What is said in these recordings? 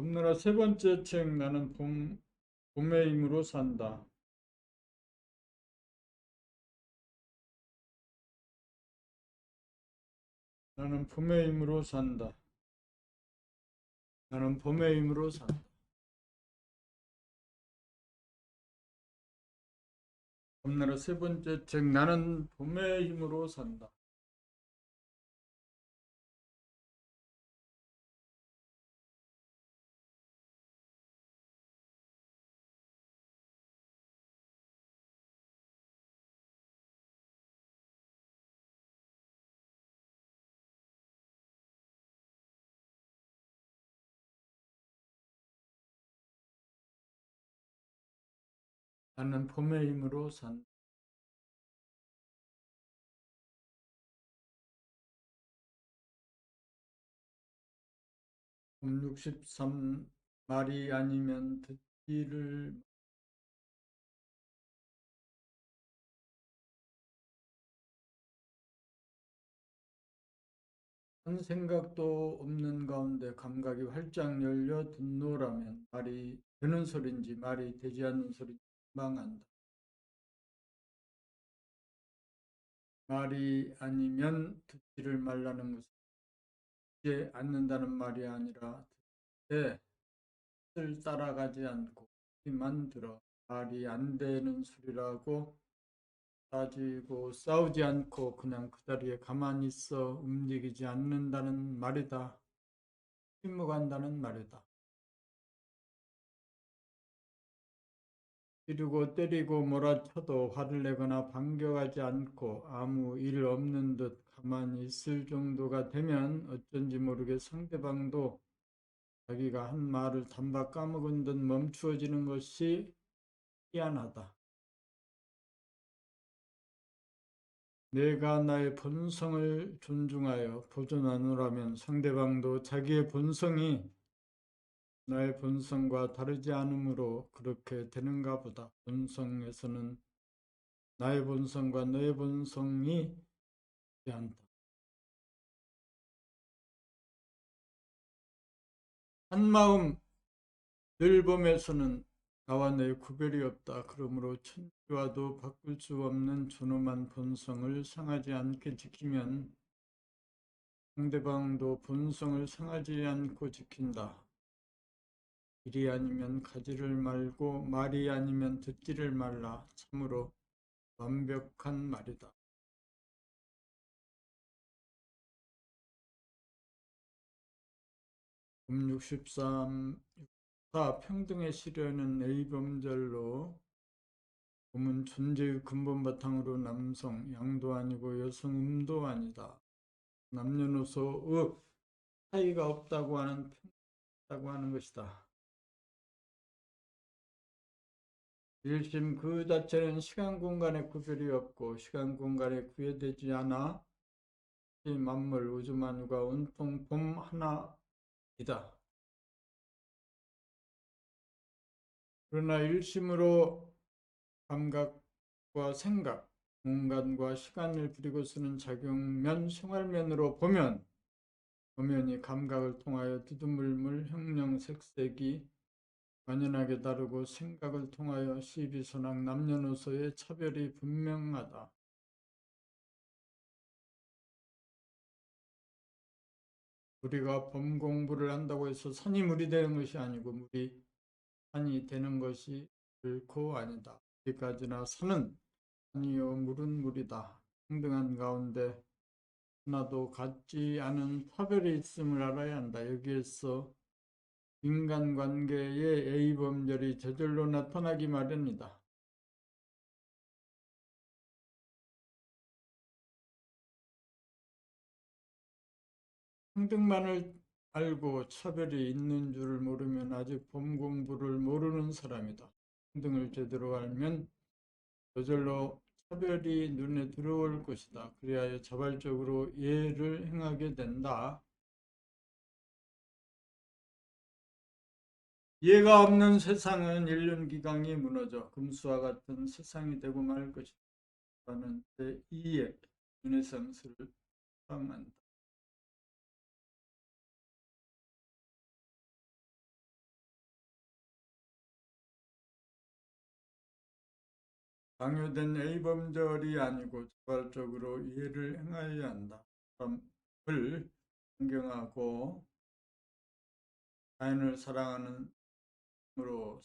봄나라 세 번째 책 나는 봄의 힘으로 산다. 나는 봄의 힘으로 산다. 나는 봄의 힘으로 산다. 봄나라 세 번째 책 나는 봄의 힘으로 산다. 나는 봄의 힘으로 산다. 봄 63 말이 아니면 듣기를 한 생각도 없는 가운데 감각이 활짝 열려 듣노라면 말이 되는 소린지 말이 되지 않는 소린지 망한다. 말이 아니면 듣지를 말라는 것은 듣지 않는다는 말이 아니라 듣되 뜻을 따라가지 않고 귀만 들어 말이 안 되는 소리라고 따지고 싸우지 않고 그냥 그 자리에 가만히 있어 움직이지 않는다는 말이다. 침묵한다는 말이다. 찌르고 때리고 몰아쳐도 화를 내거나 반격하지 않고 아무 일 없는 듯 가만히 있을 정도가 되면 어쩐지 모르게 상대방도 자기가 한 말을 단박 까먹은 듯 멈추어지는 것이 희한하다. 내가 나의 본성을 존중하여 보존하노라면 상대방도 자기의 본성이 나의 본성과 다르지 않으므로 그렇게 되는가 보다. 본성에서는 나의 본성과 너의 본성이 않다. 한마음 늘봄에서는 나와 너의 구별이 없다. 그러므로 천지와도 바꿀 수 없는 존엄한 본성을 상하지 않게 지키면 상대방도 본성을 상하지 않고 지킨다. 일이 아니면 가지를 말고 말이 아니면 듣지를 말라. 참으로 완벽한 말이다. 63. 평등의 시련은 A범절로 봄은 존재의 근본 바탕으로 남성, 양도 아니고 여성, 음도 아니다. 남녀노소의 차이가 없다고 하는 것이다. 일심 그 자체는 시간 공간의 구별이 없고 시간 공간에 구애되지 않아 이 만물 우주 만유가 온통 봄 하나이다. 그러나 일심으로 감각과 생각, 공간과 시간을 부리고 쓰는 작용면, 생활면으로 보면 엄연히 감각을 통하여 두두물물, 형형색색이 만연하게 다르고 생각을 통하여 시비선악 남녀노소의 차별이 분명하다. 우리가 법 공부를 한다고 해서 산이 물이 되는 것이 아니고 물이 산이 되는 것이 결코 아니다. 어디까지나 산은 산이요 물은 물이다. 평등한 가운데 하나도 같지 않은 차별이 있음을 알아야 한다. 여기에서 인간관계의 A범절이 저절로 나타나기 마련이다. 평등만을 알고 차별이 있는 줄을 모르면 아직 법 공부를 모르는 사람이다. 평등을 제대로 알면 저절로 차별이 눈에 들어올 것이다. 그리하여 자발적으로 예를 행하게 된다. 예가 없는 세상은 일륜기강이 무너져 금수와 같은 세상이 되고 말 것이다. 라는 제2의 르네상스를 추앙한다. 강요된 A범절이 아니고 자발적으로 이해를 행하여야 한다. 사람을 존경하고 자연을 사랑하는 으로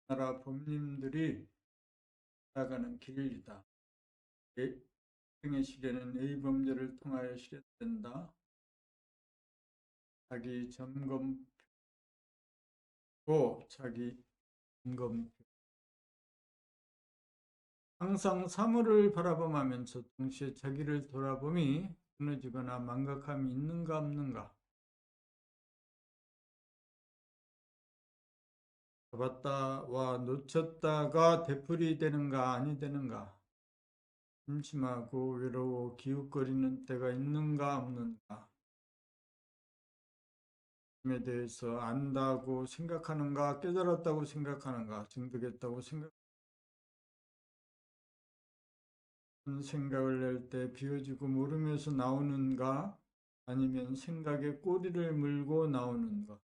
나라 법님들이 나가는 길이다. 행의 실현은 A범절을 통하여 실현된다. 자기 점검 자기 점검 항상 사물을 바라보면서 동시에 자기를 돌아봄이 무너지거나 망각함이 있는가 없는가 잡았다와 놓쳤다가 되풀이 되는가 아니 되는가 심심하고 외로워 기웃거리는 때가 있는가 없는가 에 대해서 안다고 생각하는가 깨달았다고 생각하는가 증득했다고 생각을 낼 때 비워지고 모르면서 나오는가 아니면 생각에 꼬리를 물고 나오는가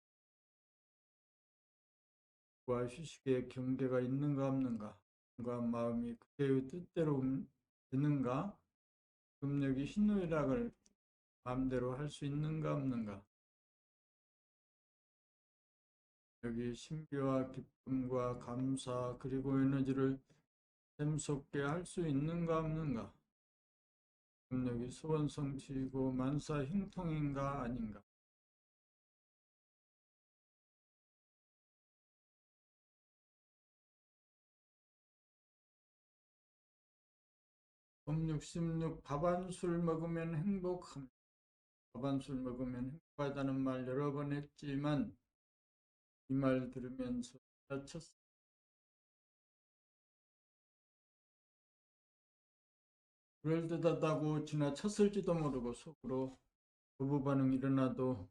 와 휴식의 경계가 있는가 없는가 마음이 그때의 뜻대로 되는가 금력이 희노애락을 마음대로 할 수 있는가 없는가 여기 신비와 기쁨과 감사 그리고 에너지를 샘솟게 할 수 있는가 없는가 능력이 소원 성취이고 만사 형통인가 아닌가 법 66 밥 한 술 먹으면 행복합니다. 밥 한 술 먹으면 행복하다는 말 여러 번 했지만 이 말 들으면서 다쳤습니다. 그럴듯하다고 지나쳤을지도 모르고 속으로 거부 반응이 일어나도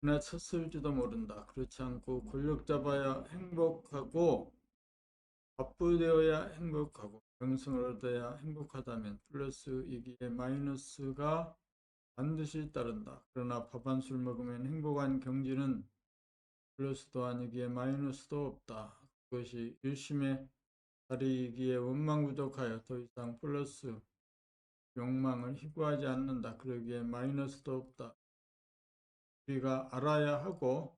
지나쳤을지도 모른다. 그렇지 않고 권력 잡아야 행복하고 바쁘되어야 행복하고 명성을 얻어야 행복하다면 플러스이기에 마이너스가 반드시 따른다. 그러나 밥 한 술 먹으면 행복한 경지는 플러스도 아니기에 마이너스도 없다. 그것이 일심의 다리이기에 원망부족하여 더 이상 플러스 욕망을 희구하지 않는다. 그러기에 마이너스도 없다. 우리가 알아야 하고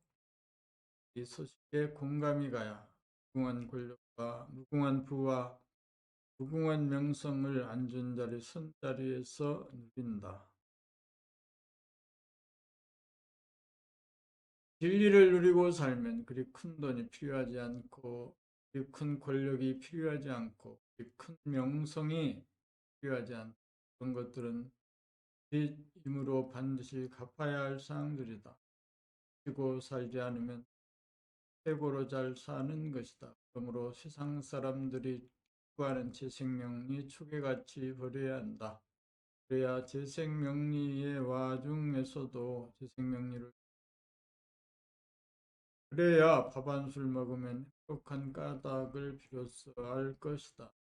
이 소식에 공감이 가야 무궁한 권력과 무궁한 부와 무궁한 명성을 앉은 자리 선 자리에서 누린다. 진리를 누리고 살면 그리 큰 돈이 필요하지 않고 그리 큰 권력이 필요하지 않고 그리 큰 명성이 필요하지 않고 그런 것들은 빚 힘으로 반드시 갚아야 할 사항들이다. 지고 살지 않으면 최고로 잘 사는 것이다. 그러므로 세상 사람들이 구하는 제 생명이 초계같이 버려야 한다. 그래야 재생명리의 와중에서도 재생명리를 그래야 밥 한 술 먹으면 행복한 까닭을 비로소 알 것이다.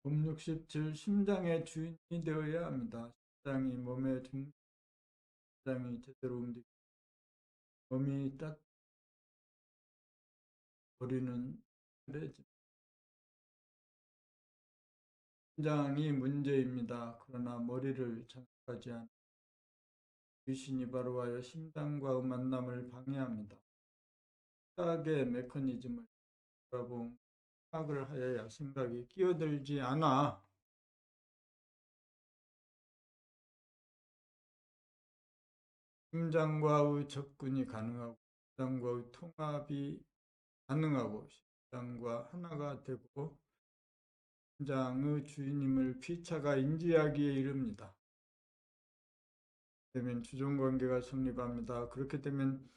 법 67 심장의 주인이 되어야 합니다. 심장이 몸의 심장이 제대로 움직이고 몸이 머리는 그래지 심장이 문제입니다. 그러나 머리를 장악하지 않은 귀신이 바로 와여 심장과의 만남을 방해합니다. 생각의 메커니즘을 돌아본 생각을 하여야 생각이 끼어들지 않아 심장과의 접근이 가능하고 심장과의 통합이 가능하고 심장과 하나가 되고 심장의 주인임을 피차가 인지하기에 이릅니다. 되면 주종관계가 성립합니다. 그렇게 되면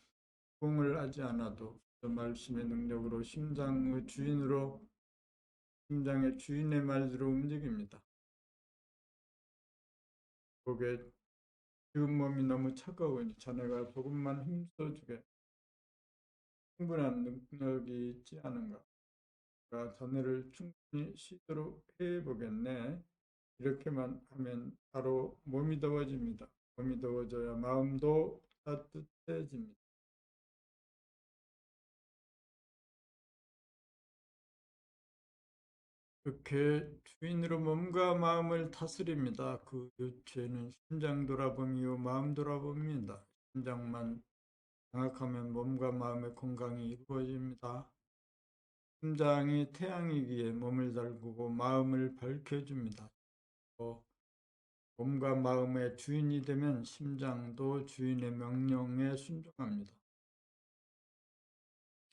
공을 하지 않아도 말씀의 능력으로 심장의 주인으로 심장의 주인의 말대로 움직입니다. 보게 지금 몸이 너무 차가우니 자네가 조금만 힘써주게 충분한 능력이 있지 않은가. 전해를 충분히 쉬도록 해보겠네. 이렇게만 하면 바로 몸이 더워집니다. 몸이 더워져야 마음도 따뜻해집니다. 이렇게 주인으로 몸과 마음을 다스립니다. 그 죄는 심장 돌아봄이요 마음 돌아봄입니다. 심장만 장악하면 몸과 마음의 건강이 이루어집니다. 심장이 태양이기에 몸을 달구고 마음을 밝혀줍니다. 몸과 마음의 주인이 되면 심장도 주인의 명령에 순종합니다.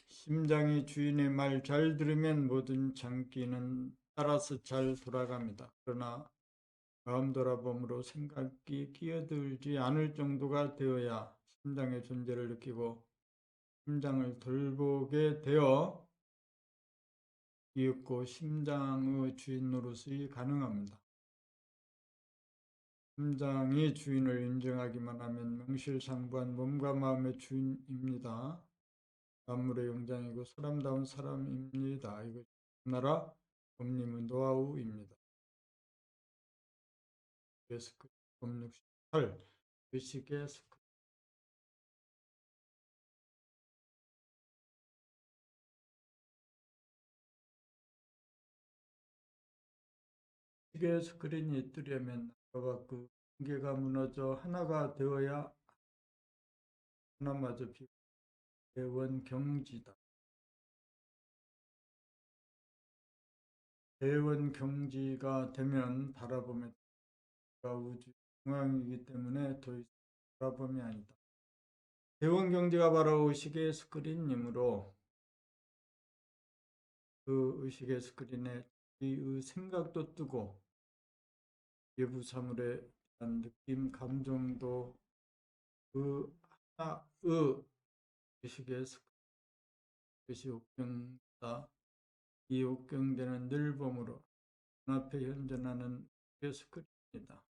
심장이 주인의 말 잘 들으면 모든 장기는 따라서 잘 돌아갑니다. 그러나 마음 돌아봄으로 생각이 끼어들지 않을 정도가 되어야 심장의 존재를 느끼고 심장을 돌보게 되어 이윽고 심장의 주인 노릇이 가능합니다. 심장이 주인을 인정하기만 하면 명실상부한 몸과 마음의 주인입니다. 만물의 영장이고 사람다운 사람입니다. 이거 나라 법림의 노하우입니다. 스크린 법 68 의식의 스크린 의식의 스크린이 뜨려면 나와 그 경계가 무너져 하나가 되어야 하나마저 비고 대원경지다. 대원경지가 되면 바라보면 우주 중앙이기 때문에 더 이상 바라봄이 아니다. 대원경지가 바로 의식의 스크린이므로 그 의식의 스크린에 의 생각도 뜨고 외부 사물에 대한 느낌, 감정도 그 하나의 의식의 스크린이 옥경이다. 이 옥경되는 늘봄으로 눈앞에 현존하는 의식의 스크린이다.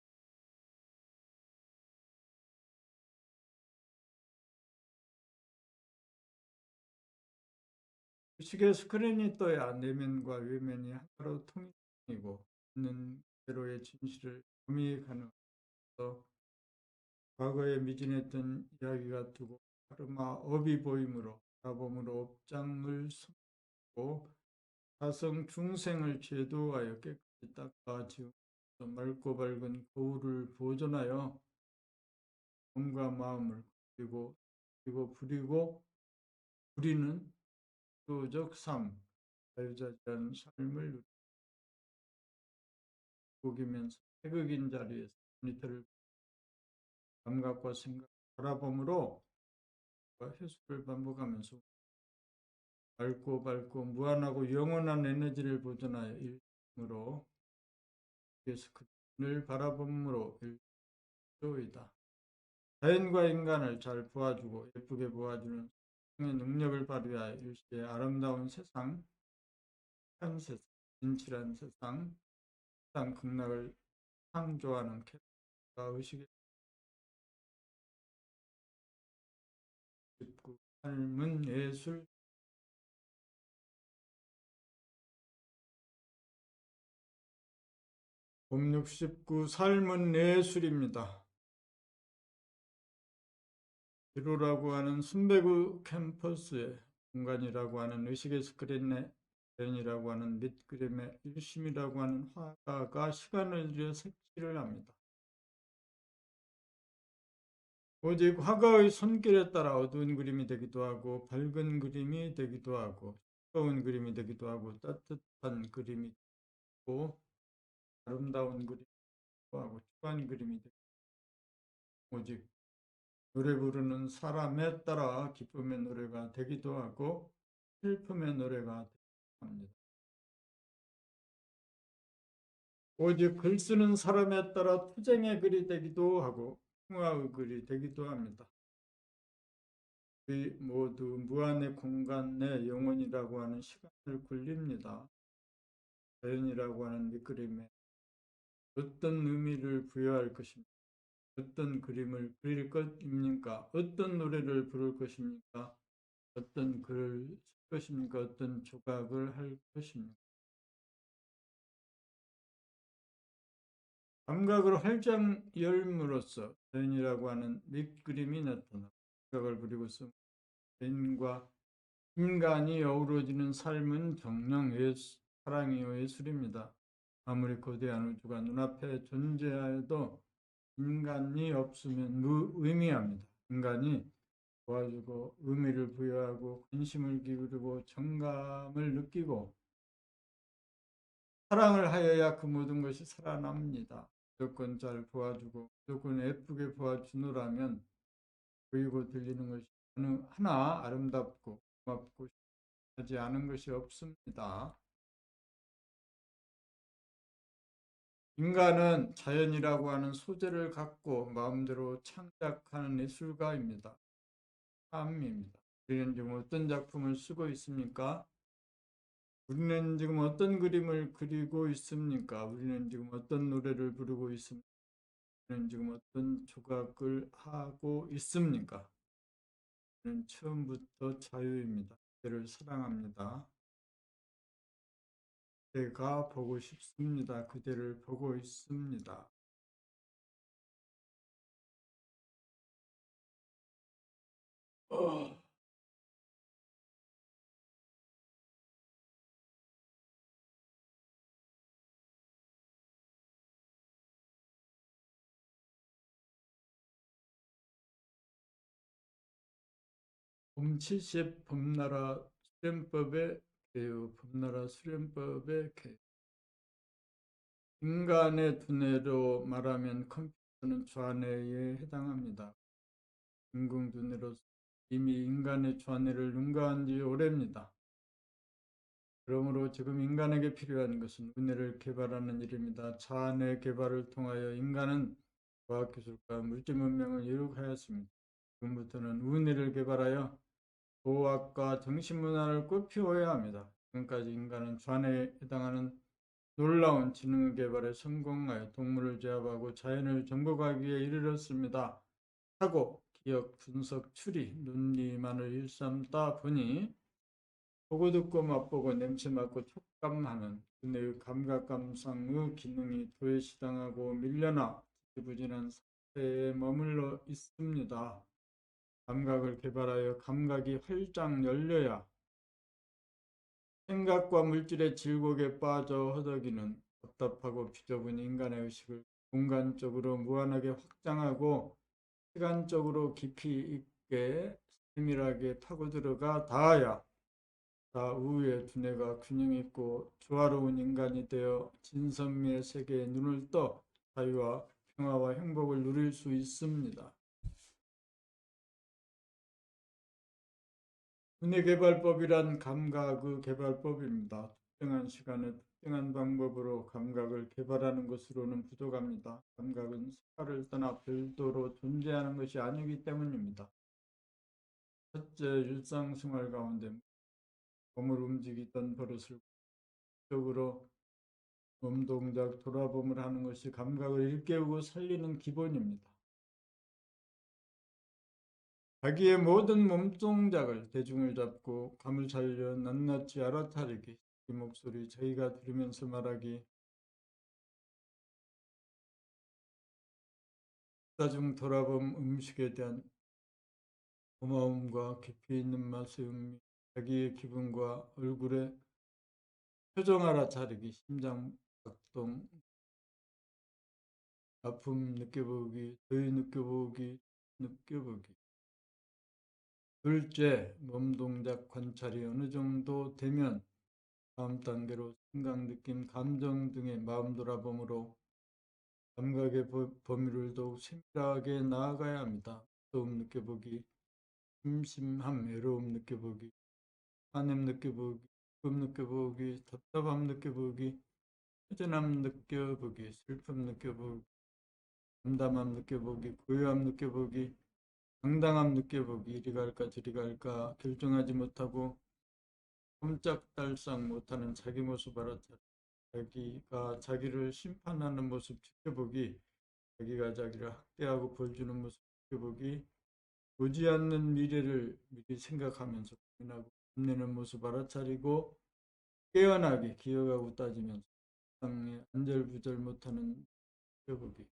의식의 스크린이 떠야 내면과 외면이 하나로 통일이고 있는 그대로의 진실을 범위 가능해서 과거에 미진했던 이야기가 두고 하루마 업이 보이므로 가봄으로 업장을 숨고 사성 중생을 제도하여 깨끗이 닦아 지우면서 맑고 밝은 거울을 보존하여 몸과 마음을 그리고 부리는 도적 삶, 자유자재한 삶을 누리면서 태극인 자리에서 모니터를 감각과 생각 바라봄으로 회수를 반복하면서 밝고 무한하고 영원한 에너지를 보존하여 일으로 스크린을 바라봄으로 일조이다. 자연과 인간을 잘 보아주고 예쁘게 보아주는 능력을 발휘하여 일시의 아름다운 세상, 한 세상, 진실한 세상, 세상 극락을 창조하는 캐릭터가 의식의 깊고 삶은 예술 봄 69 삶은 예술입니다. 기로라고 하는 순배구 캠퍼스의 공간이라고 하는 의식의 스크린에 벤이라고 하는 밑그림의 일심이라고 하는 화가가 시간을 들여 색칠을 합니다. 오직 화가의 손길에 따라 어두운 그림이 되기도 하고 밝은 그림이 되기도 하고 뜨거운 그림이 되기도 하고 따뜻한 그림이 되고 아름다운 그림이 되기도 하고 추한 그림이 되기도 하고 오직 노래 부르는 사람에 따라 기쁨의 노래가 되기도 하고 슬픔의 노래가 되기도 합니다. 오직 글 쓰는 사람에 따라 투쟁의 글이 되기도 하고 평화의 글이 되기도 합니다. 우리 모두 무한의 공간 내 영혼이라고 하는 시간을 굴립니다. 자연이라고 하는 밑그림에 어떤 의미를 부여할 것입니까? 어떤 그림을 그릴 것입니까? 어떤 노래를 부를 것입니까? 어떤 글을 쓸 것입니까? 어떤 조각을 할 것입니까? 감각을 활짝 열므로써 자연이라고 하는 밑그림이 나타나 감각을 부리고서 자연과 인간이 어우러지는 삶은 정령 사랑이요 예술입니다. 아무리 거대한 우주가 눈앞에 존재하여도 인간이 없으면 무의미합니다. 인간이 도와주고 의미를 부여하고 관심을 기울이고 정감을 느끼고 사랑을 하여야 그 모든 것이 살아납니다. 무조건 잘 도와주고 무조건 예쁘게 도와주느라면 보이고 들리는 것이 어느 하나 아름답고 고맙고 하지 않은 것이 없습니다. 인간은 자연이라고 하는 소재를 갖고 마음대로 창작하는 예술가입니다. 삶입니다. 우리는 지금 어떤 작품을 쓰고 있습니까? 우리는 지금 어떤 그림을 그리고 있습니까? 우리는 지금 어떤 노래를 부르고 있습니까? 우리는 지금 어떤 조각을 하고 있습니까? 우리는 처음부터 자유입니다. 그를 사랑합니다. 그대가 보고 싶습니다. 그대를 보고 있습니다. 어. 봄70 봄나라 수련법의 개요. 봄나라 수련법의 개요. 인간의 두뇌로 말하면 컴퓨터는 좌뇌에 해당합니다. 인공두뇌로서 이미 인간의 좌뇌를 능가한 지 오래입니다. 그러므로 지금 인간에게 필요한 것은 우뇌를 개발하는 일입니다. 좌뇌 개발을 통하여 인간은 과학기술과 물질문명을 이룩하였습니다. 지금부터는 우뇌를 개발하여 도학과 정신문화를 꽃피워야 합니다. 지금까지 인간은 좌뇌에 해당하는 놀라운 지능 개발에 성공하여 동물을 제압하고 자연을 정복하기 위해 이르렀습니다. 하고 기억, 분석, 추리, 논리만을 일삼다 보니 보고 듣고 맛보고 냄새 맡고 촉감하는 두뇌의 감각 감상의 기능이 도외시당하고 밀려나 지지부진한 상태에 머물러 있습니다. 감각을 개발하여 감각이 활짝 열려야 생각과 물질의 질곡에 빠져 허덕이는 답답하고 비좁은 인간의 의식을 공간적으로 무한하게 확장하고 시간적으로 깊이 있게 세밀하게 파고들어가 닿아야 우의 두뇌가 균형 있고 조화로운 인간이 되어 진선미의 세계에 눈을 떠 자유와 평화와 행복을 누릴 수 있습니다. 두뇌개발법이란 감각의 개발법입니다. 특정한 시간에 특정한 방법으로 감각을 개발하는 것으로는 부족합니다. 감각은 색깔을 떠나 별도로 존재하는 것이 아니기 때문입니다. 첫째, 일상생활 가운데 몸을 움직이던 버릇을 적으로 몸동작, 돌아봄을 하는 것이 감각을 일깨우고 살리는 기본입니다. 자기의 모든 몸동작을 대중을 잡고 감을 살려 낱낱이 알아차리기, 이 목소리 자기가 들으면서 말하기, 식사 중 돌아봄 음식에 대한 고마움과 깊이 있는 맛의 음미, 자기의 기분과 얼굴의 표정 알아차리기, 심장 박동, 아픔 느껴보기, 더위 느껴보기. 둘째, 몸동작 관찰이 어느 정도 되면 다음 단계로 생각, 느낌, 감정 등의 마음 돌아봄으로 감각의 범위를 더욱 세밀하게 나아가야 합니다. 무서움 느껴보기, 심심함, 외로움 느껴보기, 화냄 느껴보기, 기쁨 느껴보기, 답답함 느껴보기, 허전함 느껴보기, 슬픔 느껴보기, 담담함 느껴보기, 고요함 느껴보기, 당당함 느껴보기, 이리 갈까 저리 갈까 결정하지 못하고 꼼짝달싹 못하는 자기 모습 알아차리기, 자기가 자기를 심판하는 모습 지켜보기, 자기가 자기를 학대하고 벌 주는 모습 지켜보기, 오지 않는 미래를 미리 생각하면서 고민하고 힘내는 모습 알아차리고 깨어나게 기억하고 따지면서 세상에 안절부절 못하는 펴보기.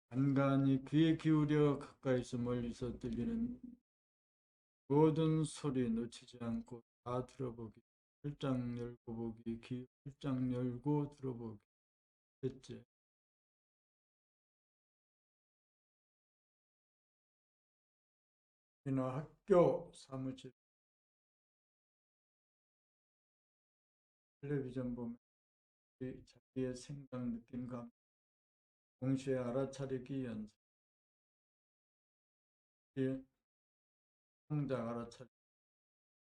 간간히 귀에 기울여 가까이서 멀리서 들리는 모든 소리 놓치지 않고 다 들어보기. 활짝 열고 보기, 귀 활짝 열고 들어보기. 셋째, 이나 학교 사무실 텔레비전 보면 자기의 생각, 느낌과 동시에 알아차리기 연습. 성장 알아차리기.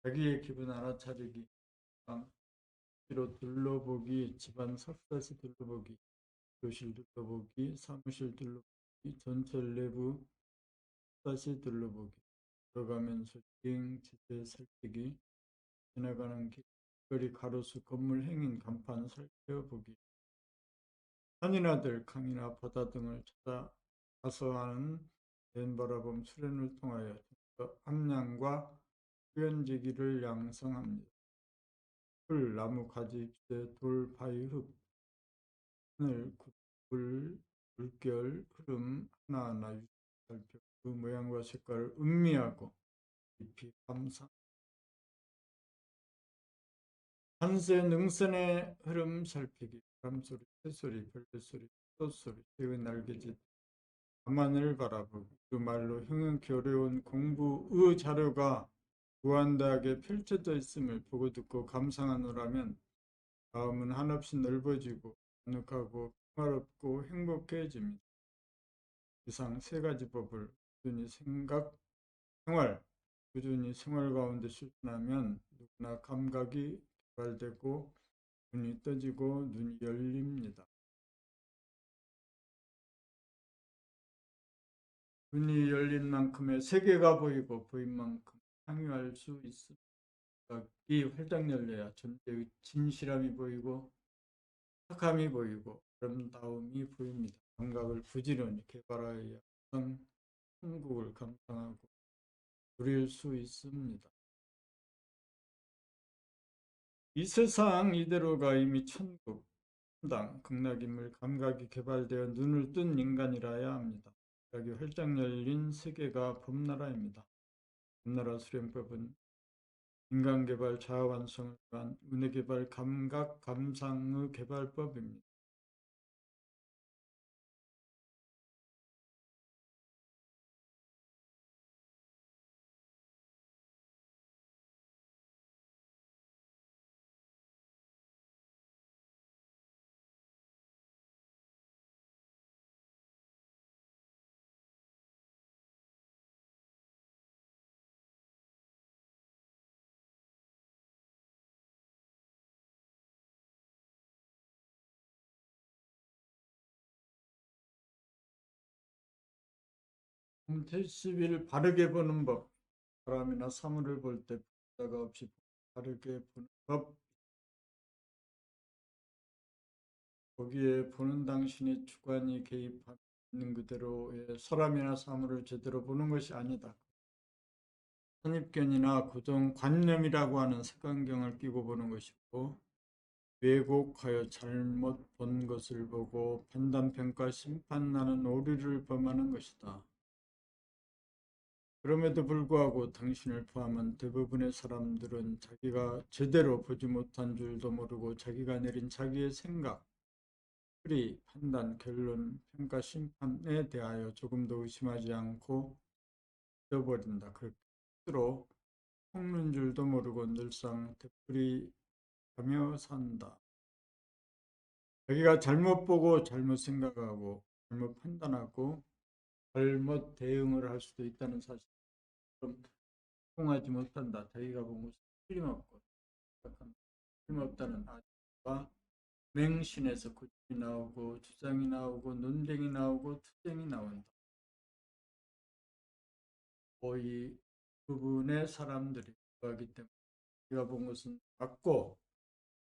자기의 기분 알아차리기. 뒤로 둘러보기, 집안 샅샅이 둘러보기, 교실 둘러보기, 사무실 둘러보기, 전철 내부 샅샅이 둘러보기, 걸어가면서 비행 지대 살피기, 지나가는 길거리 가로수 건물 행인 간판 살펴보기, 산이나 들, 강이나 바다 등을 찾아가서 하는 맨바라봄 수련을 통하여 함량과 표현지기를 양성합니다. 풀, 나무, 가지, 주제, 돌, 바위, 흙, 하늘, 물, 물결, 흐름 하나하나 살펴 그 모양과 색깔을 음미하고 깊이 감상. 한세 능선의 흐름 살피기. 바람소리, 새소리, 별소리, 소소리, 새의 날개짓, 밤하늘을 바라보기. 그 말로 형용기 어려운 공부의 자료가 무한하게 펼쳐져 있음을 보고 듣고 감상하노라면 마음은 한없이 넓어지고 아늑하고 평화롭고 행복해집니다. 이상 세 가지 법을 꾸준히 생활 가운데 실천하면 누구나 감각이 개발되고 눈이 떠지고 눈이 열립니다. 눈이 열린 만큼의 세계가 보이고 보인 만큼 향유할 수 있습니다. 이 활짝 열려야 존재의 진실함이 보이고 착함이 보이고 아름다움이 보입니다. 감각을 부지런히 개발하여 천국을 감상하고 누릴 수 있습니다. 이 세상 이대로가 이미 천국, 당 극락임을 감각이 개발되어 눈을 뜬 인간이라야 합니다. 여기 활짝 열린 세계가 봄나라입니다. 봄나라 수련법은 인간개발, 자아완성을 위한 은혜개발, 감각, 감상의 개발법입니다. 홈70일 바르게 보는 법. 사람이나 사물을 볼 때 부자가 없이 바르게 보는 법. 거기에 보는 당신이 주관이 개입하는 그대로의 사람이나 사물을 제대로 보는 것이 아니다. 선입견이나 고정관념이라고 하는 색안경을 끼고 보는 것이고 왜곡하여 잘못 본 것을 보고 판단, 평가, 심판하는 오류를 범하는 것이다. 그럼에도 불구하고 당신을 포함한 대부분의 사람들은 자기가 제대로 보지 못한 줄도 모르고 자기가 내린 자기의 생각, 풀이, 판단, 결론, 평가, 심판에 대하여 조금도 의심하지 않고 잊어버린다. 그렇게 스스로 속는 줄도 모르고 늘상 되풀이하며 산다. 자기가 잘못 보고 잘못 생각하고 잘못 판단하고 잘못 대응을 할 수도 있다는 사실. 통하지 못한다. 자기가 본 것이 틀림없고 틀림없다는 아집과 맹신에서 고집이 나오고 주장이 나오고 논쟁이 나오고 투쟁이 나온다. 이 부분의 사람들이 그하기 때문에 자기가 본 것은 맞고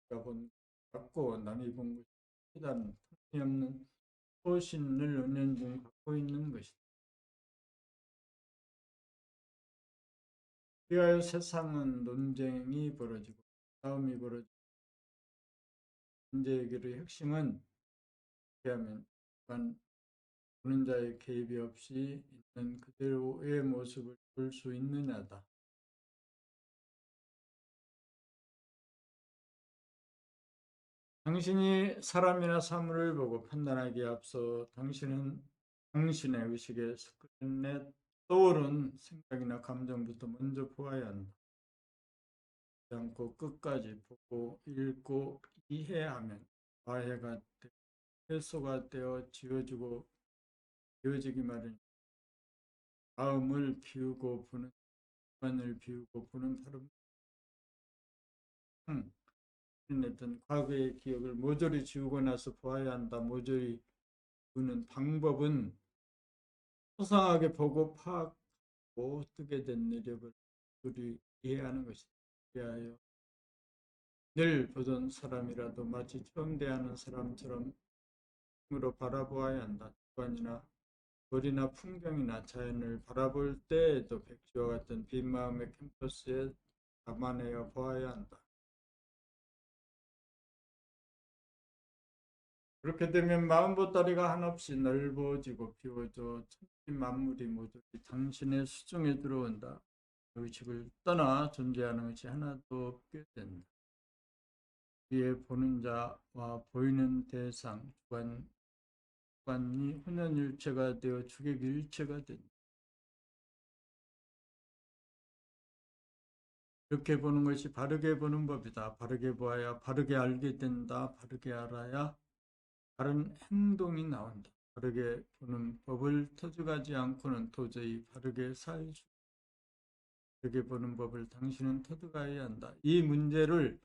자기가 본 맞고 남이 본 것이 틀리다는 틀림없는 소신을 은연중 갖고 있는 것이다. 그리하여 세상은 논쟁이 벌어지고 싸움이 벌어지고 문제의 길의 핵심은 어떻게 하면 보는 자의 개입이 없이 있는 그대로의 모습을 볼 수 있느냐다. 당신이 사람이나 사물을 보고 판단하기에 앞서 당신은 당신의 의식에 스크린에 떠오른 생각이나 감정부터 먼저 보아야 한다. 그렇지 않고 끝까지 보고 읽고 이해하면 화해가 되고 해소가 되어 지워지기 마련. 마음을 비우고 보는 주관을 비우고 보는 다른 했던 과거의 기억을 모조리 지우고 나서 보아야 한다. 모조리 보는 방법은 소상하게 보고 파악하고 뜨게 된 내력을 우리 이해하는 것이다. 그리하여 늘 보던 사람이라도 마치 처음 대하는 사람처럼 으로 바라보아야 한다. 주관이나 거리나 풍경이나 자연을 바라볼 때에도 백지와 같은 빈 마음의 캠퍼스에 담아내어 보아야 한다. 그렇게 되면 마음 보따리가 한없이 넓어지고 비워져 천지 만물이 모두 당신의 수중에 들어온다. 의식을 떠나 존재하는 것이 하나도 없게 된다. 위에 보는 자와 보이는 대상, 주관이 혼연일체가 되어 주객일체가 된다. 이렇게 보는 것이 바르게 보는 법이다. 바르게 보아야 바르게 알게 된다. 바르게 알아야 바른 행동이 나온다. 바르게 보는 법을 터득하지 않고는 도저히 바르게 살 수, 바르게 보는 법을 당신은 터득해야 한다. 이 문제를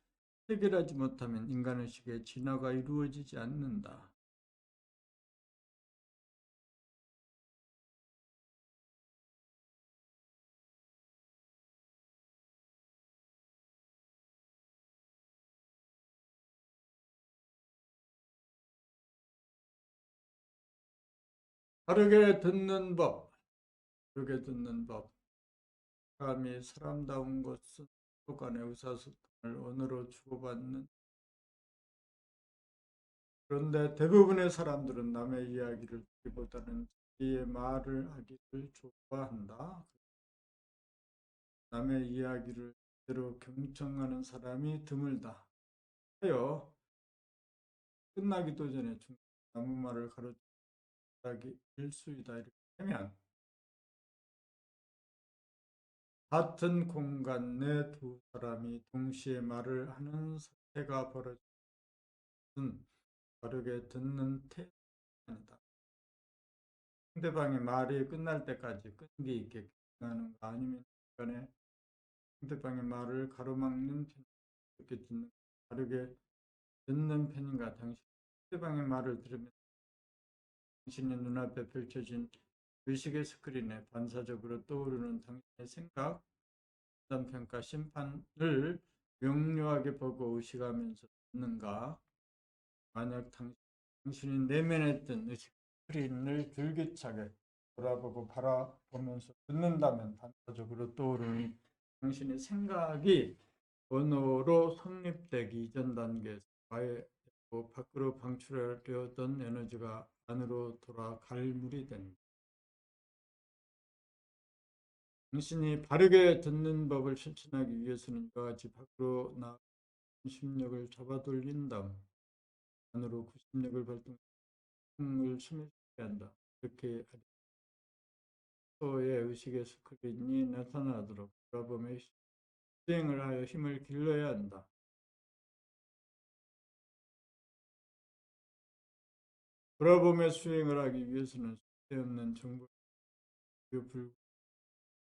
해결하지 못하면 인간의식의 진화가 이루어지지 않는다. 바르게 듣는 법, 바르게 듣는 법. 사람이 사람다운 것은 서로 간의 의사소통을 언어로 주고받는. 그런데 대부분의 사람들은 남의 이야기를 듣기보다는 자기의 말을 하기를 좋아한다. 남의 이야기를 제대로 경청하는 사람이 드물다. 하여 끝나기도 전에 아무 말을 가로차기 일수이다. 이렇게 하면 같은 공간 내 두 사람이 동시에 말을 하는 사태가 벌어진 바르게 듣는 태도입니다. 상대방의 말이 끝날 때까지 끈기 있게 하는 거 아니면 중간에 상대방의 말을 가로막는 편, 이렇게 바르게 듣는 편인가. 당신 상대방의 말을 들으면 당신의 눈앞에 펼쳐진 의식의 스크린에 반사적으로 떠오르는 당신의 생각, 판단평가, 심판을 명료하게 보고 의식하면서 듣는가. 만약 당신이 내면했던 의식 스크린을 줄기차게 돌아보고 바라보면서 듣는다면 반사적으로 떠오르는 당신의 생각이 언어로 성립되기 이전 단계에서 밖으로 방출하려던 에너지가 안으로 돌아 갈물이 된다. 당신이 바르게 듣는 법을 실천하기 위해서는 이와 같이 밖으로 나가 심력을 잡아돌린 다음 안으로 구심력을 발동을 스매시게 한다. 이렇게 소의 의식의 스크린이 나타나도록 돌아봄에 수행을 하여 힘을 길러야 한다. 돌아봄에 수행을 하기 위해서는 쓸데없는 정보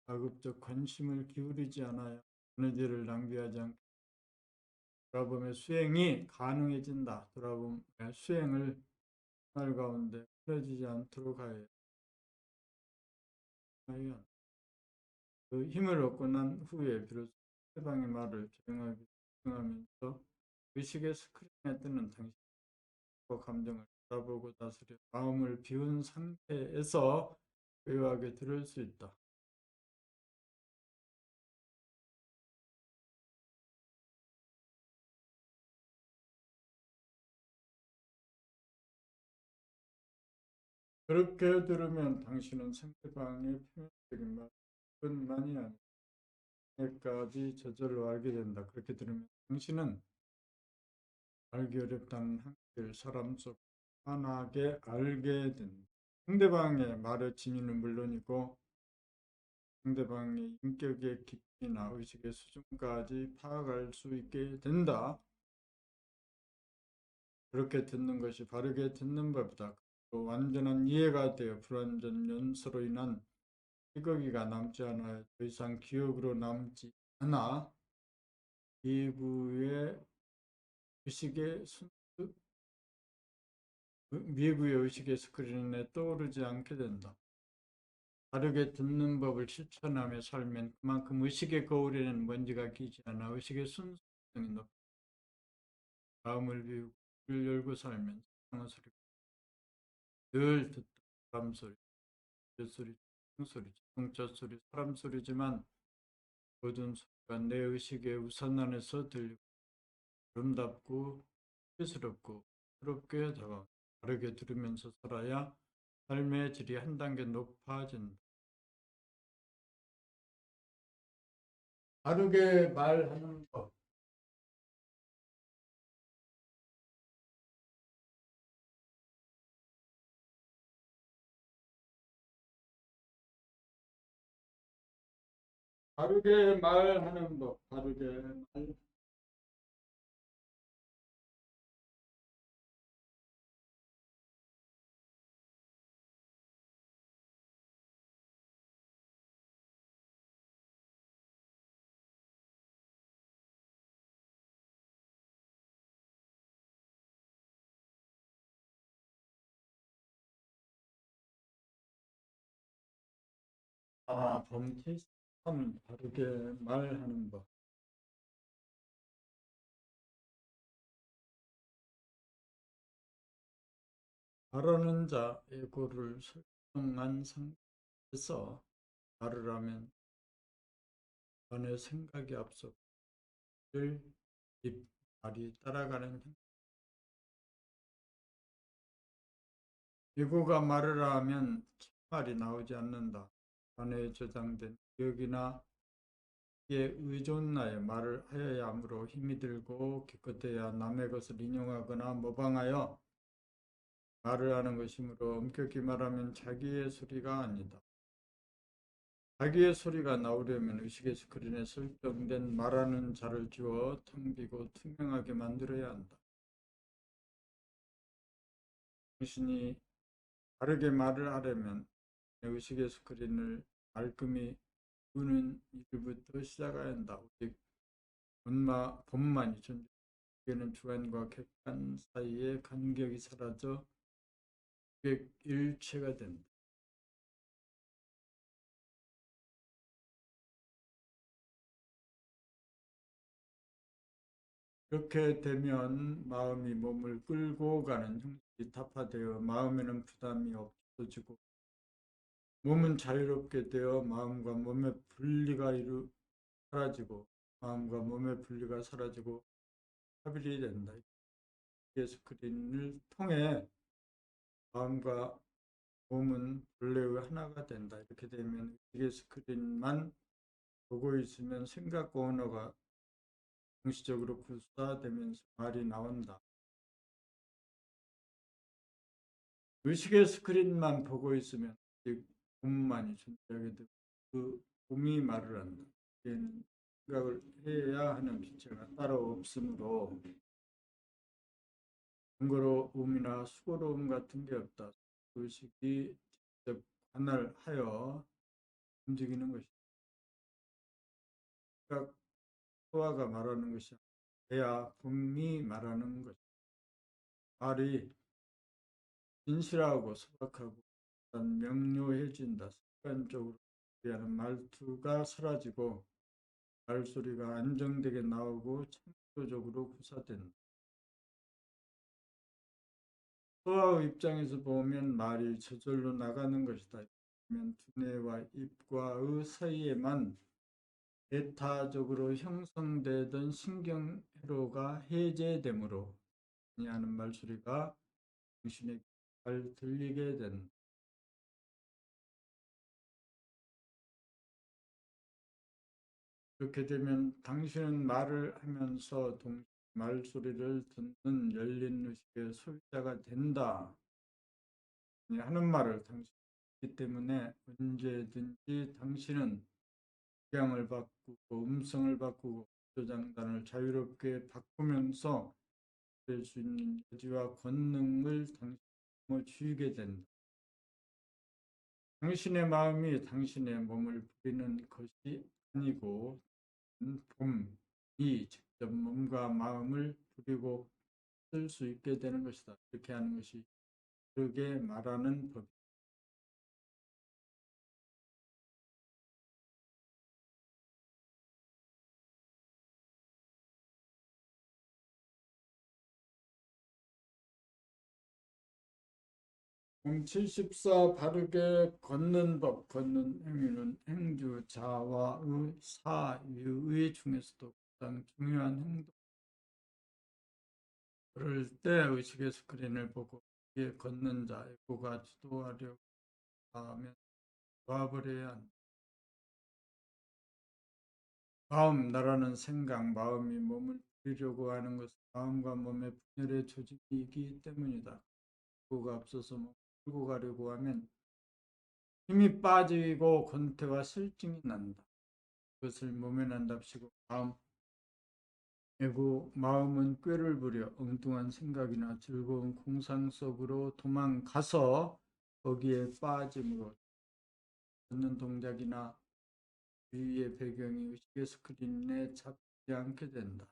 가급적 관심을 기울이지 않아야 에너지를 낭비하지 않고 돌아봄의 수행이 가능해진다. 돌아봄의 수행을 생활 가운데 흐려지지 않도록 하여 그 힘을 얻고 난 후에 비로소 상대방의 말을 조용하게 수행하면서 의식의 스크린에 뜨는 당신의 감정을 돌아보고 다스려 마음을 비운 상태에서 고요하게 들을 수 있다. 그렇게 들으면 당신은 상대방의 표면적인 말뿐만이 아니까지 저절로 알게 된다. 그렇게 들으면 당신은 알기 어렵다는 한계를 사람 속 환하게 알게 된다. 상대방의 말의 진위는 물론이고 상대방의 인격의 깊이나 의식의 수준까지 파악할 수 있게 된다. 그렇게 듣는 것이 바르게 듣는 법이다. 또 완전한 이해가 되어 불완전 연소로 인한 찌꺼기가 남지 않아 더 이상 기억으로 남지 않아 미구의 의식의 미구의 의식의 스크린에 떠오르지 않게 된다. 바르게 듣는 법을 실천하며 살면 그만큼 의식의 거울에는 먼지가 끼지 않아 의식의 순수성이 높다. 마음을 비우고 귀를 열고 살면 세상의 소리가 늘 듣다. 바람 소리, 젖소리, 소리, 자동차 소리, 사람 소리지만 모든 소리가 내 의식의 우산 안에서 들리고 아름답고 스럽고 새롭게 다가온다. 바르게 들으면서 살아야 삶의 질이 한 단계 높아진다. 바르게 말하는 법. 바르게 말하는 법. 바르게 말. 범티스함 바르게 말하는 법. 말하는 자 에고를 설정한 상태에서 말을 하면 전의 생각이 앞서 늘 입, 말이 따라가는 에고가 말을 하면 말이 나오지 않는다. 안에 저장된 기억이나 이에 의존하여 말을 하여야 하므로 힘이 들고 기껏해야 남의 것을 인용하거나 모방하여 말을 하는 것이므로 엄격히 말하면 자기의 소리가 아니다. 자기의 소리가 나오려면 의식의 스크린에 설정된 말하는 자를 지워 텅 비고 투명하게 만들어야 한다. 당신이 바르게 말을 하려면 의식의 스크린을 말끔히 우는 일부터 시작해야 한다. 오직 본만이 존재하는 주관과 객관 사이의 간격이 사라져 일체가 된다. 그렇게 되면 마음이 몸을 끌고 가는 형식이 타파되어 마음에는 부담이 없어지고 몸은 자유롭게 되어 마음과 몸의 분리가 사라지고 마음과 몸의 분리가 사라지고 합일이 된다. 이 스크린을 통해 마음과 몸은 본래의 하나가 된다. 이렇게 되면 이게 스크린만 보고 있으면 생각과 언어가 동시적으로 구사되면서 말이 나온다. 의식의 스크린만 보고 있으면 몸만이 존재하게 되고 그 몸이 말을 한다. 이는 생각을 해야 하는 기체가 따로 없으므로 번거로움이나 수고로움 같은 게 없다. 의식이 직접 관할하여 움직이는 것이다. 생각 소화가 말하는 것이 아니라 분이 말하는 것. 말이 진실하고 소박하고 명료해진다. 습관적으로 하는 말투가 사라지고 말소리가 안정되게 나오고 창조적으로 구사된다. 소아의 입장에서 보면 말이 저절로 나가는 것이다. 두뇌와 입과의 사이에만 배타적으로 형성되던 신경회로가 해제되므로 하는 말소리가 당신에게 잘 들리게 된다. 그렇게 되면 당신은 말을 하면서 동시에 말소리를 듣는 열린 의식의 소유자가 된다. 하는 말을 당신이 듣기 때문에 언제든지 당신은 억양을 바꾸고 음성을 바꾸고 조장단을 자유롭게 바꾸면서 될 수 있는 여지와 권능을 당신이 쥐게 된다. 당신의 마음이 당신의 몸을 부리는 것이 아니고 봄이 직접 몸과 마음을 부리고 쓸 수 있게 되는 것이다. 이렇게 하는 것이 그렇게 말하는 법. 74 바르게 걷는 법, 걷는 행위는 행주, 자와의, 사유의 중에서도 가장 중요한 행동. 그럴 때 의식의 스크린을 보고 이게 걷는 자, 에고가 주도하려고 하면 놔버려야 한다. 마음, 나라는 생각, 마음이 몸을 부리려고 하는 것은 마음과 몸의 분열의 조직이기 때문이다. 에고가 앞서서 몸을 끌고 가려고 하면 힘이 빠지고 권태와 실증이 난다. 그것을 모면한답시고 마음은 꾀를 부려 엉뚱한 생각이나 즐거운 공상 속으로 도망가서 거기에 빠짐으로 듣는 동작이나 주위의 배경이 의식의 스크린에 잡지 않게 된다.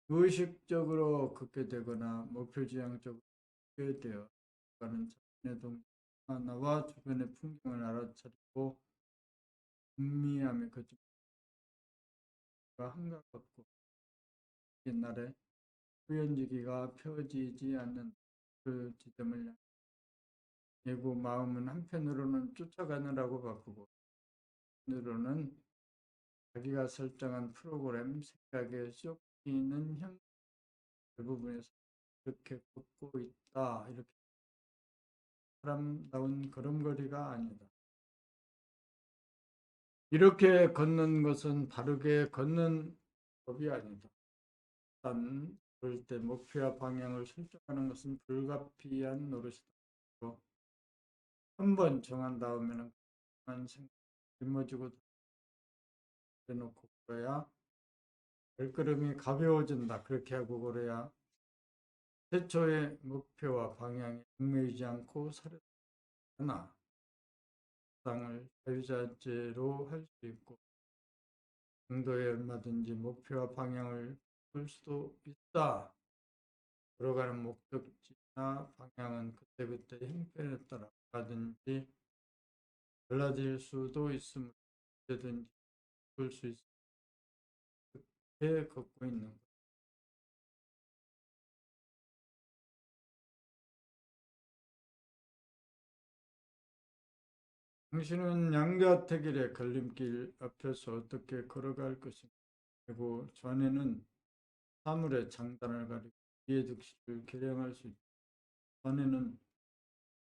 무의식적으로 걷게 되거나 목표지향적으로 걷게 되어 가는 자신의 동작 하나와 주변의 풍경을 알아차리고 음미함에 거친 한가 같고 옛날에 후연지기가 펴지지 않는 그 지점을 내고 마음은 한편으로는 쫓아가느라고 바쁘고 한편으로는 자기가 설정한 프로그램 생각에 쫓기는 형 대부분에서 이렇게 걷고 있다. 이렇게 사람다운 걸음걸이가 아니다. 이렇게 걷는 것은 바르게 걷는 법이 아니다. 일단 그럴 때 목표와 방향을 설정하는 것은 불가피한 노릇이다. 한 번 정한 다음에는 그만 생각 짊어지고 해놓고 그래야 발걸음이 가벼워진다. 그렇게 하고 그래야 최초의 목표와 방향에 얽매이지 않고 살아나 상을 자유자재로 할 수 있고 정도에 얼마든지 목표와 방향을 풀 수도 있다. 걸어가는 목적지나 방향은 그때그때 형편에 따라 가든지 달라질 수도 있으므로 언제든지 풀 수 있게 걷고 있는 것. 당신은 양자택일의 걸림길 앞에서 어떻게 걸어갈 것인가? 그리고 전에는 사물의 장단을 가리고 이해득실을 계량할 수 있다. 전에는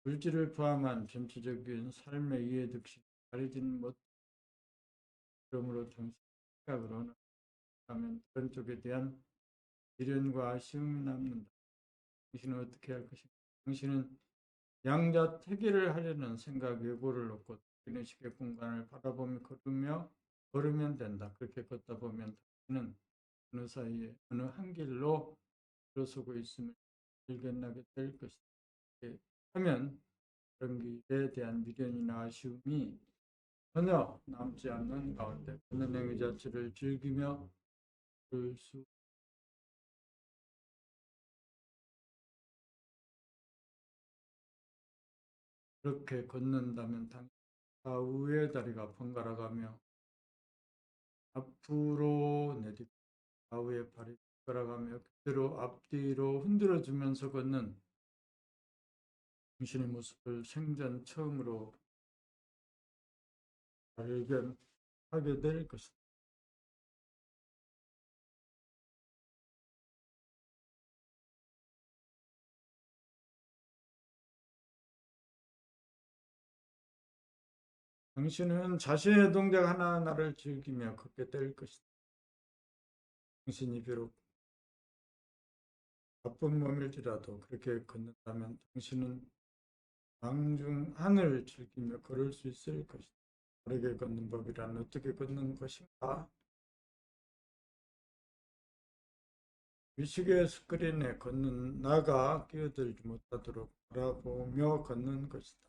물질을 포함한 전체적인 삶의 이해득실을 가리지는 못함으로 당신 생각으로는 하면 그런 쪽에 대한 미련과 아쉬움이 남는다. 당신은 어떻게 할 것인가? 당신은 양자택일을 하려는 생각 예고를 놓고 이런 식의 공간을 바라보며 걸으면 된다. 그렇게 걷다 보면 당신은 어느 사이에 어느 한 길로 들어서고 있음을 발견하게 될 것이다. 이렇게 하면 그런 길에 대한 미련이나 아쉬움이 전혀 남지 않는 가운데 걷는 행위 자체를 즐기며 걸수 그렇게 걷는다면 당신 좌우의 다리가 번갈아가며 앞으로 내딛고 좌우의 발이 번갈아가며 그대로 앞뒤로 흔들어주면서 걷는 당신의 모습을 생전 처음으로 발견하게 될 것이다. 당신은 자신의 동작 하나하나를 즐기며 걷게 될 것이다. 당신이 비록 바쁜 몸일지라도 그렇게 걷는다면 당신은 왕중 하늘을 즐기며 걸을 수 있을 것이다. 바르게 걷는 법이란 어떻게 걷는 것인가? 의식의 스크린에 걷는 나가 끼어들지 못하도록 바라보며 걷는 것이다.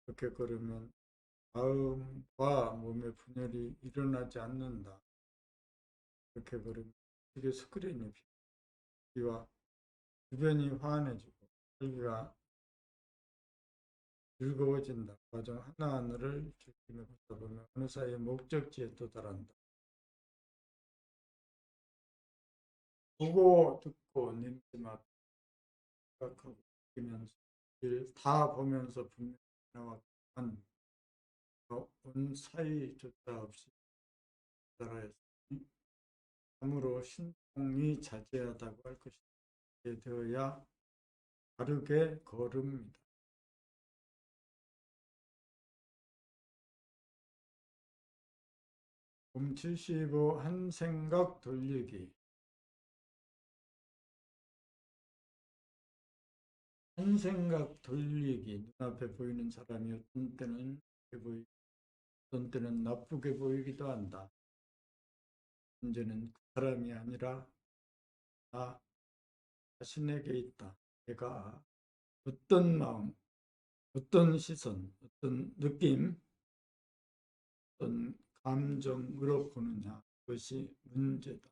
그렇게 걸으면 마음과 몸의 분열이 일어나지 않는다. 그렇게 걸으면 의식의 스크린이 비와 주변이 환해지고 살기가 즐거워진다. 과정 하나하나를 즐기며 걷다 보면 어느 사이에 목적지에 도달한다. 보고 듣고 냄새 맡고 생각하고 느끼면서 다 보면서 분명히 나왔지만 온 사이조차 없이 도달하였으니 참으로 신통이 자제하다고 할 것이다. 이렇게 되어야 바르게 걸음니다. 봄 75 한 생각 돌리기. 한 생각 돌리기. 눈앞에 보이는 사람이 어떤 때는 좋게 보이고 어떤 때는 나쁘게 보이기도 한다. 문제는 그 사람이 아니라 나 자신에게 있다. 내가 어떤 마음, 어떤 시선, 어떤 느낌, 어떤 감정으로 보느냐. 그것이 문제다.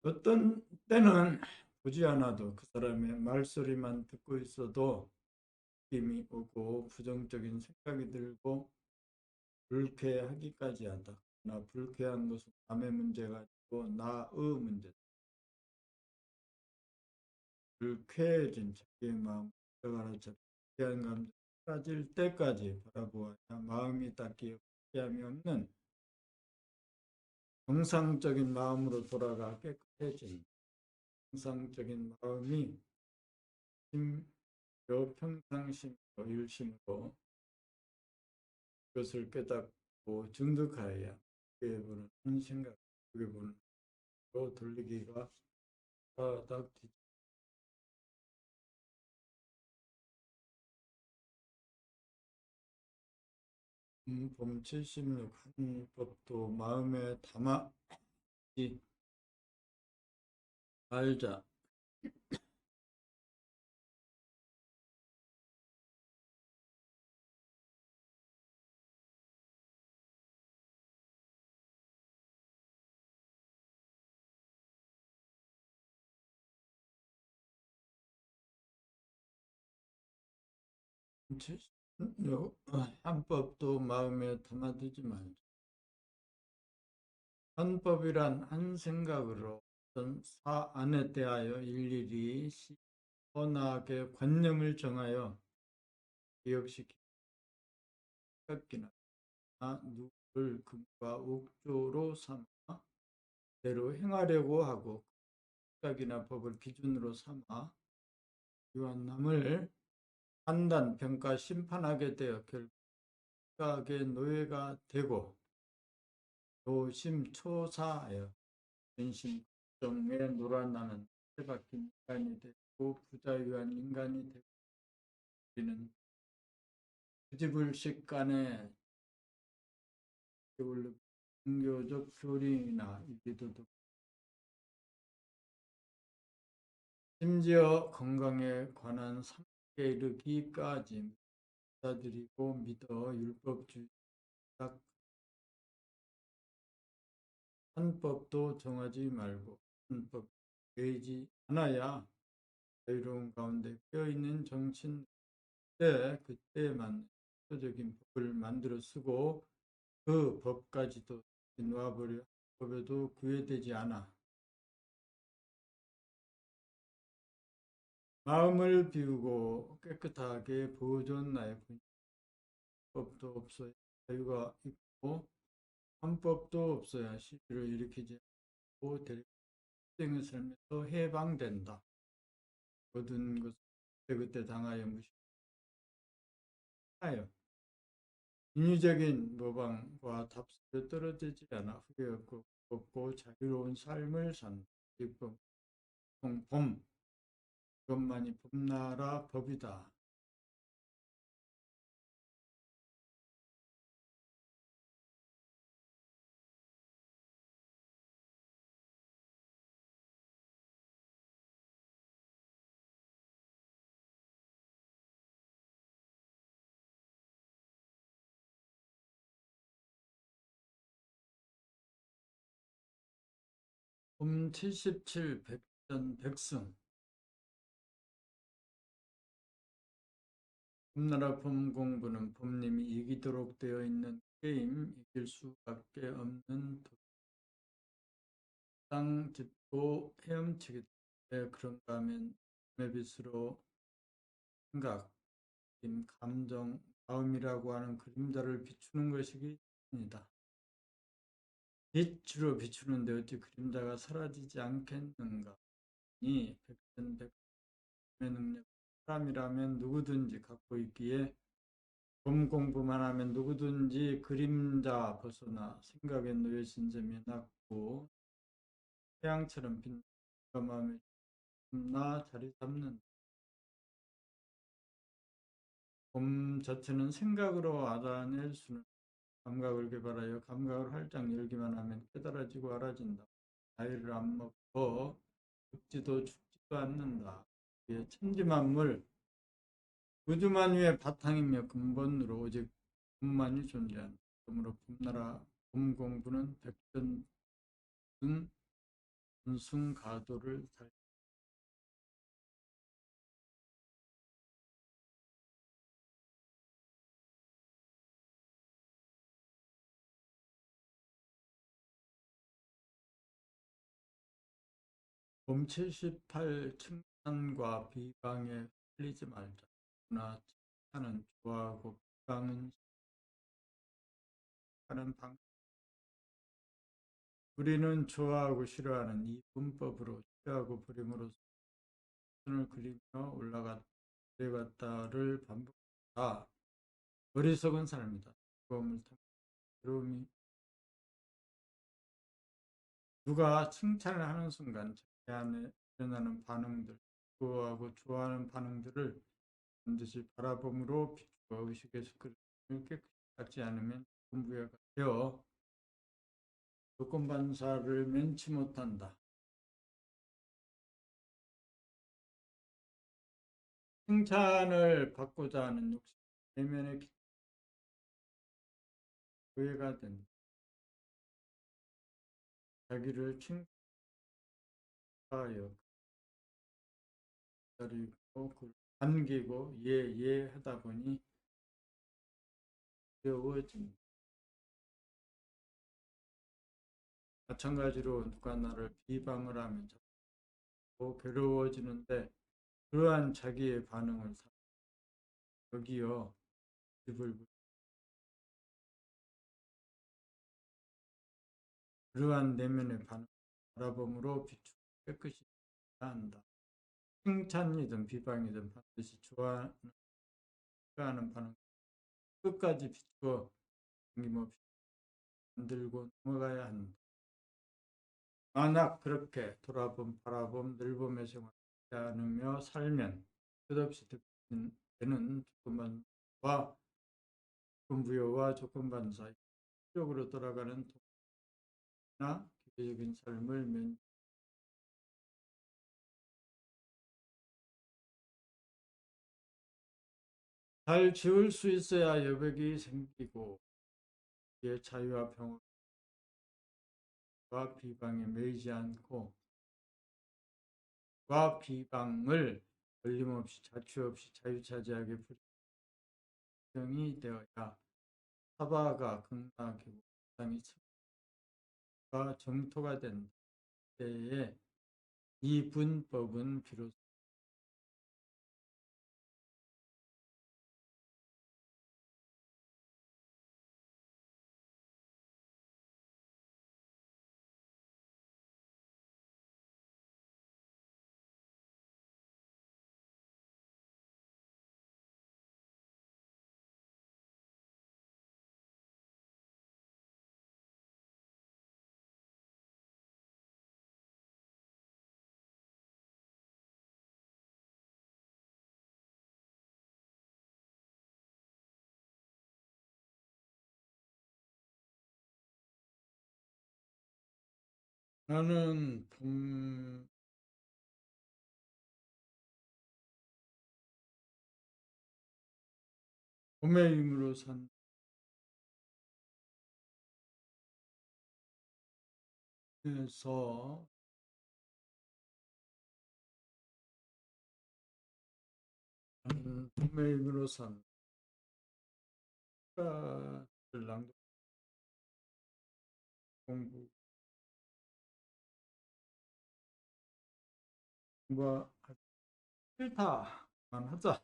어떤 때는 보지 않아도 그 사람의 말소리만 듣고 있어도 느낌이 오고 부정적인 생각이 들고 불쾌하기까지 하다. 나 불쾌한 것은 남의 문제가 아니고 나의 문제다. 불쾌해진 자기의 마음, 가라앉아 불쾌한 감정 사라질 때까지 바라보아야 마음이 닦이 피함이 없는 정상적인 마음으로 돌아가 깨끗해진 정상적인 마음이 평상심으로 일심으로 그것을 깨닫고 증득하여야 그에 보는 한 생각, 그에 보는 로 돌리기가 바닥 뒤. 봄 76 한 법도 마음에 담아지 말자. 76 한 법도 마음에 담아두지 말자. 한 법이란 한 생각으로 어떤 사안에 대하여 일일이 시원하게 관념을 정하여 기억시키나 누구를 금과 옥조로 삼아 대로 행하려고 하고 생각이나 법을 기준으로 삼아 유한남을 판단, 평가, 심판하게 되어 결국 생각의 노예가 되고 노심초사하여 근심 걱정에 놀아나는 박힌 인간이 되고 부자유한 인간이 되고 우리는 부지불식간에 종교적 교리나 이기도도 심지어 건강에 관한 3계 이르기까지 받아들이고 믿어 율법주의 한 법도 정하지 말고 한 법 되지 않아야 자유로운 가운데 깨어있는 정신 때 그때만 표적인 법을 만들어 쓰고 그 법까지도 놓아버려 법에도 구애되지 않아 마음을 비우고 깨끗하게 보존 나의 법도 없어야 자유가 있고 한 법도 없어야 시비를 일으키지 않고 대립생의 삶에서 해방된다. 모든 것을 그때 당하여 무시 하여 인위적인 모방과 답습에 떨어지지 않아 후회 없고 자유로운 삶을 산다. 기쁨, 봄, 그것만이 봄나라 법이다. 봄 77, 백전 백승. 봄나라 봄 공부는 봄님이 이기도록 되어 있는 게임, 이길 수밖에 없는 땅 짚고 헤엄치기 때문에 그런가 하면 메빗으로 생각, 감정, 마음이라고 하는 그림자를 비추는 것이기 때문이다. 빛으로 비추는데 어찌 그림자가 사라지지 않겠는가? 이 백전백의 능력, 사람이라면 누구든지 갖고 있기에 봄 공부만 하면 누구든지 그림자 벗어나 생각에 놓여진 점이 낮고 태양처럼 빛나는 마음에 나 자리 잡는 봄 자체는 생각으로 알아낼 수는 감각을 개발하여 감각을 활짝 열기만 하면 깨달아지고 알아진다. 나이를 안 먹고 죽지도 죽지도 않는다. 이게 천지만물 우주만유의 바탕이며 근본으로 오직 봄만이 존재한다. 그러므로 봄나라 봄 공부는 백전 순가도를 봄 78 칭찬과 비방에 흘리지 말자. 그러나 칭찬은 좋아하고 비방은 하는 방. 우리는 좋아하고 싫어하는 이 문법으로 취하고 부림으로 손을 그리며 올라갔다 내려갔다를 반복한다. 어리석은 사람이다. 즐거움을 통해 괴로움이 누가 칭찬을 하는 순간 자기 안에 일어나는 반응들, 좋아하고 좋아하는 반응들을 반드시 바라봄으로 비추어 의식에서 그를 깨끗이 닦지 않으면 분부가 되어 조건반사를 면치 못한다. 칭찬을 받고자 하는 욕심, 내면의 오해가 된다. 자기를 칭찬하여 기다리고 안기고 예 하다 보니 어려워진다. 마찬가지로 누가 나를 비방을 하면 자꾸 괴로워지는데 그러한 자기의 반응을 여기요 입을 그러한 내면의 반응 바라봄으로 비추고 깨끗이 한다. 칭찬이든 비방이든 반드시 좋아하는 반응 끝까지 비추어 끊임없이 만들고 넘어가야 한다. 만약 그렇게 돌아봄, 바라봄, 늘봄의 생활을 하지 않으며 살면 끝없이 되는 조건반와 조건부여와 조건반사 쪽으로 돌아가는 통나 기계적인 삶을 잘 지울 수 있어야 여백이 생기고 이에 자유와 평화와 비방에 매이지 않고 와 비방을 걸림없이 자취 없이 자유차지하게 불평이 되어야 사바가 극락이고 땅이 가 정토가 된 때에 이 분법은 비로소 나는 봄의 힘으로 산에서 나는 봄의 힘으로 산 가를 낭독 공부 공부가 싫다. 그만하자.